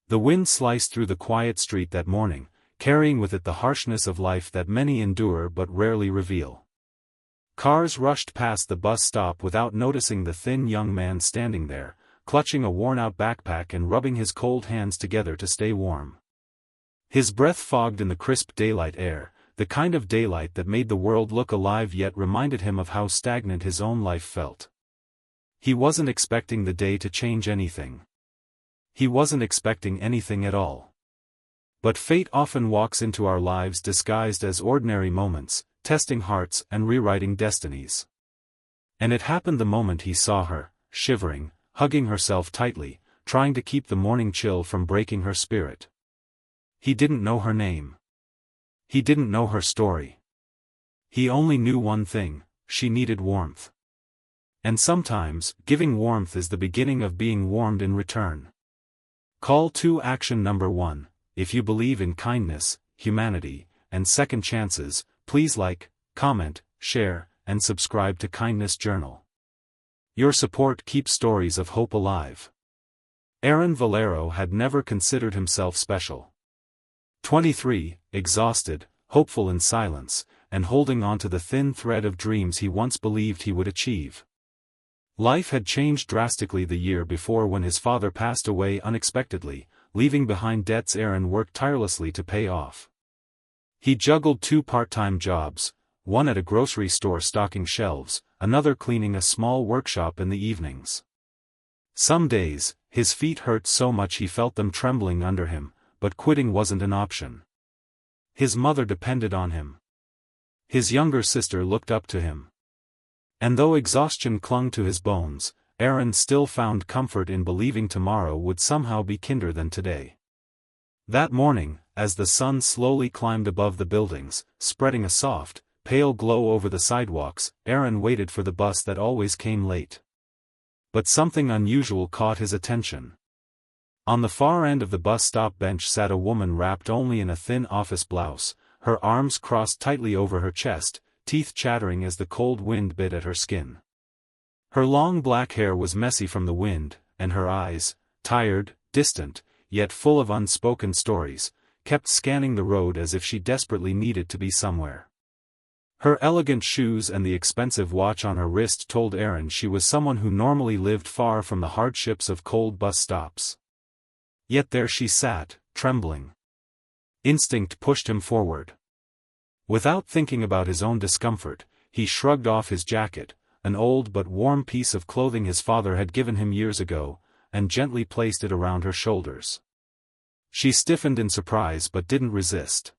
The wind sliced through the quiet street that morning, carrying with it the harshness of life that many endure but rarely reveal. Cars rushed past the bus stop without noticing the thin young man standing there, clutching a worn-out backpack and rubbing his cold hands together to stay warm. His breath fogged in the crisp daylight air, the kind of daylight that made the world look alive yet reminded him of how stagnant his own life felt. He wasn't expecting the day to change anything. He wasn't expecting anything at all. But fate often walks into our lives disguised as ordinary moments, testing hearts and rewriting destinies. And it happened the moment he saw her, shivering, hugging herself tightly, trying to keep the morning chill from breaking her spirit. He didn't know her name. He didn't know her story. He only knew one thing: she needed warmth. And sometimes, giving warmth is the beginning of being warmed in return. Call to action number 1. If you believe in kindness, humanity, and second chances, please like, comment, share, and subscribe to Kindness Journal. Your support keeps stories of hope alive. Arin Valero had never considered himself special. 23, exhausted, hopeful in silence, and holding on to the thin thread of dreams he once believed he would achieve. Life had changed drastically the year before when his father passed away unexpectedly, leaving behind debts Arin worked tirelessly to pay off. He juggled 2 part-time jobs, one at a grocery store stocking shelves, another cleaning a small workshop in the evenings. Some days, his feet hurt so much he felt them trembling under him, but quitting wasn't an option. His mother depended on him. His younger sister looked up to him. And though exhaustion clung to his bones, Arin still found comfort in believing tomorrow would somehow be kinder than today. That morning, as the sun slowly climbed above the buildings, spreading a soft, pale glow over the sidewalks, Arin waited for the bus that always came late. But something unusual caught his attention. On the far end of the bus stop bench sat a woman wrapped only in a thin office blouse, her arms crossed tightly over her chest, teeth chattering as the cold wind bit at her skin. Her long black hair was messy from the wind, and her eyes, tired, distant, yet full of unspoken stories, kept scanning the road as if she desperately needed to be somewhere. Her elegant shoes and the expensive watch on her wrist told Arin she was someone who normally lived far from the hardships of cold bus stops. Yet there she sat, trembling. Instinct pushed him forward. Without thinking about his own discomfort, he shrugged off his jacket, an old but warm piece of clothing his father had given him years ago, and gently placed it around her shoulders. She stiffened in surprise but didn't resist.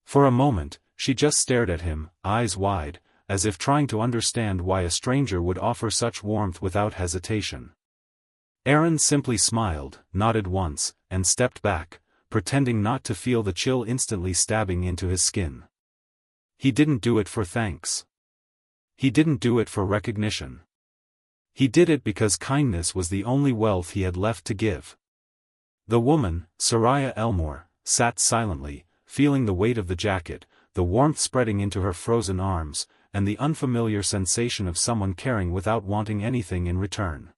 For a moment, she just stared at him, eyes wide, as if trying to understand why a stranger would offer such warmth without hesitation. Arin simply smiled, nodded once, and stepped back, pretending not to feel the chill instantly stabbing into his skin. He didn't do it for thanks. He didn't do it for recognition. He did it because kindness was the only wealth he had left to give. The woman, Soraya Elmore, sat silently, feeling the weight of the jacket, the warmth spreading into her frozen arms, and the unfamiliar sensation of someone caring without wanting anything in return.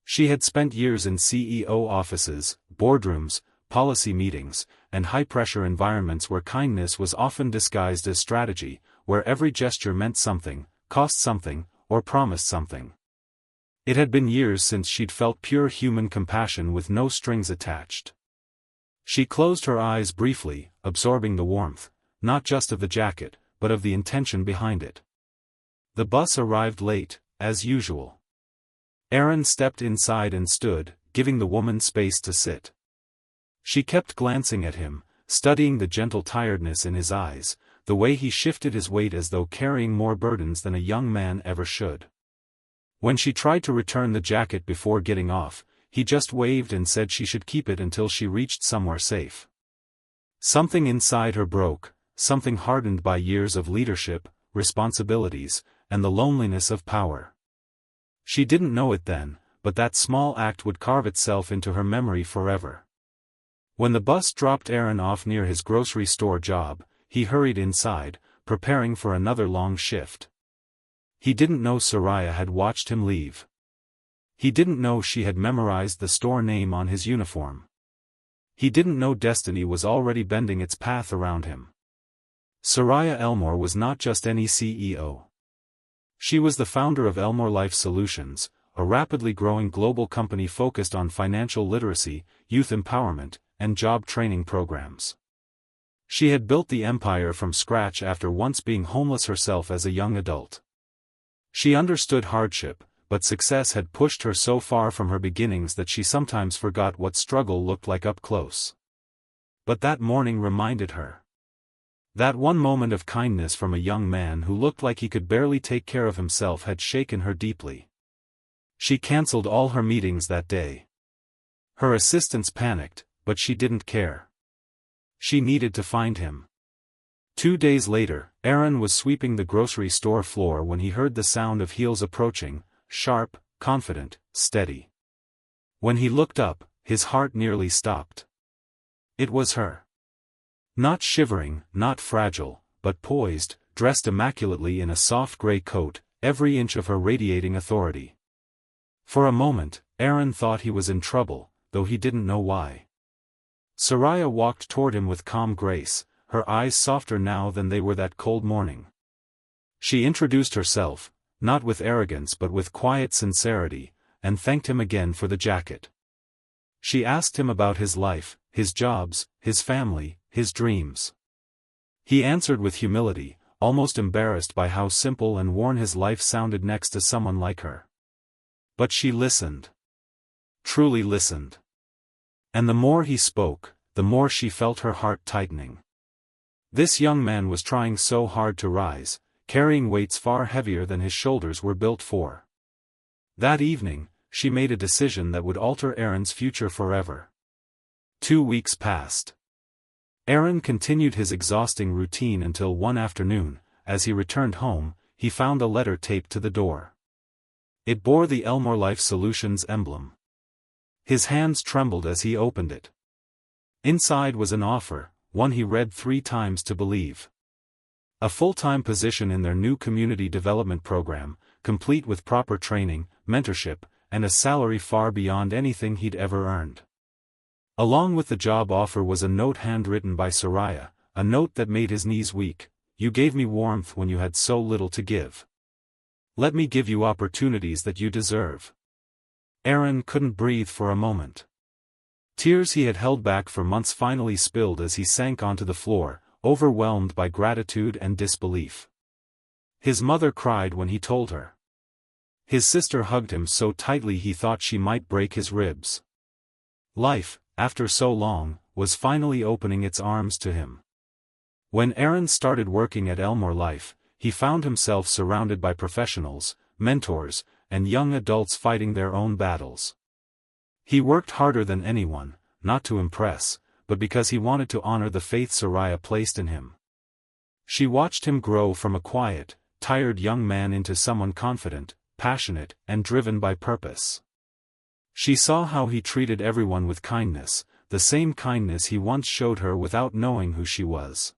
She had spent years in CEO offices, boardrooms, policy meetings, and high-pressure environments where kindness was often disguised as strategy, where every gesture meant something, cost something, or promised something. It had been years since she'd felt pure human compassion with no strings attached. She closed her eyes briefly, absorbing the warmth, not just of the jacket, but of the intention behind it. The bus arrived late, as usual. Arin stepped inside and stood, giving the woman space to sit. She kept glancing at him, studying the gentle tiredness in his eyes, the way he shifted his weight as though carrying more burdens than a young man ever should. When she tried to return the jacket before getting off, he just waved and said she should keep it until she reached somewhere safe. Something inside her broke, something hardened by years of leadership, responsibilities, and the loneliness of power. She didn't know it then, but that small act would carve itself into her memory forever. When the bus dropped Arin off near his grocery store job, he hurried inside, preparing for another long shift. He didn't know Soraya had watched him leave. He didn't know she had memorized the store name on his uniform. He didn't know destiny was already bending its path around him. Soraya Elmore was not just any CEO. She was the founder of Elmore Life Solutions, a rapidly growing global company focused on financial literacy, youth empowerment, and job training programs. She had built the empire from scratch after once being homeless herself as a young adult. She understood hardship, but success had pushed her so far from her beginnings that she sometimes forgot what struggle looked like up close. But that morning reminded her. That one moment of kindness from a young man who looked like he could barely take care of himself had shaken her deeply. She cancelled all her meetings that day. Her assistants panicked, but she didn't care. She needed to find him. 2 days later, Arin was sweeping the grocery store floor when he heard the sound of heels approaching, sharp, confident, steady. When he looked up, his heart nearly stopped. It was her. Not shivering, not fragile, but poised, dressed immaculately in a soft gray coat, every inch of her radiating authority. For a moment, Arin thought he was in trouble, though he didn't know why. Soraya walked toward him with calm grace, her eyes softer now than they were that cold morning. She introduced herself, not with arrogance but with quiet sincerity, and thanked him again for the jacket. She asked him about his life, his jobs, his family, his dreams. He answered with humility, almost embarrassed by how simple and worn his life sounded next to someone like her. But she listened. Truly listened. And the more he spoke, the more she felt her heart tightening. This young man was trying so hard to rise, carrying weights far heavier than his shoulders were built for. That evening, she made a decision that would alter Arin's future forever. 2 weeks passed. Arin continued his exhausting routine until one afternoon, as he returned home, he found a letter taped to the door. It bore the Elmore Life Solutions emblem. His hands trembled as he opened it. Inside was an offer, one he read 3 times to believe. A full-time position in their new community development program, complete with proper training, mentorship, and a salary far beyond anything he'd ever earned. Along with the job offer was a note handwritten by Soraya, a note that made his knees weak. "You gave me warmth when you had so little to give. Let me give you opportunities that you deserve." Arin couldn't breathe for a moment. Tears he had held back for months finally spilled as he sank onto the floor, overwhelmed by gratitude and disbelief. His mother cried when he told her. His sister hugged him so tightly he thought she might break his ribs. Life, after so long, was finally opening its arms to him. When Arin started working at Elmore Life, he found himself surrounded by professionals, mentors, and young adults fighting their own battles. He worked harder than anyone, not to impress, but because he wanted to honor the faith Soraya placed in him. She watched him grow from a quiet, tired young man into someone confident, passionate, and driven by purpose. She saw how he treated everyone with kindness, the same kindness he once showed her without knowing who she was.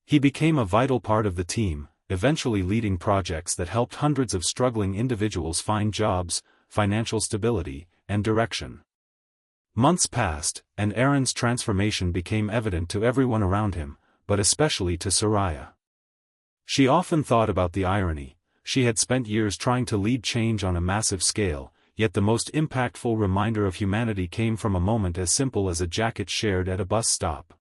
He became a vital part of the team, eventually leading projects that helped hundreds of struggling individuals find jobs, financial stability, and direction. Months passed, and Arin's transformation became evident to everyone around him, but especially to Soraya. She often thought about the irony. She had spent years trying to lead change on a massive scale, yet the most impactful reminder of humanity came from a moment as simple as a jacket shared at a bus stop.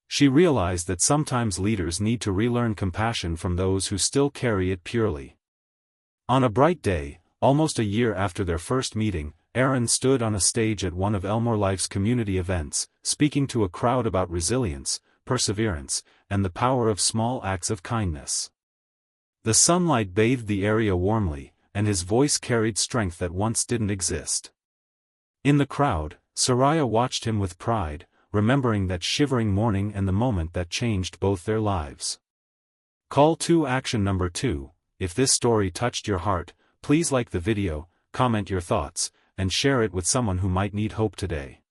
She realized that sometimes leaders need to relearn compassion from those who still carry it purely. On a bright day, almost a year after their first meeting, Arin stood on a stage at one of Elmore Life's community events, speaking to a crowd about resilience, perseverance, and the power of small acts of kindness. The sunlight bathed the area warmly, and his voice carried strength that once didn't exist. In the crowd, Soraya watched him with pride, remembering that shivering morning and the moment that changed both their lives. Call to action number 2. If this story touched your heart, please like the video, comment your thoughts, and share it with someone who might need hope today.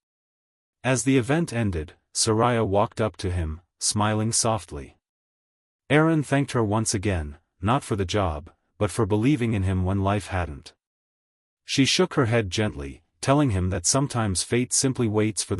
As the event ended, Soraya walked up to him, smiling softly. Arin thanked her once again, not for the job, but for believing in him when life hadn't. She shook her head gently, telling him that sometimes fate simply waits for the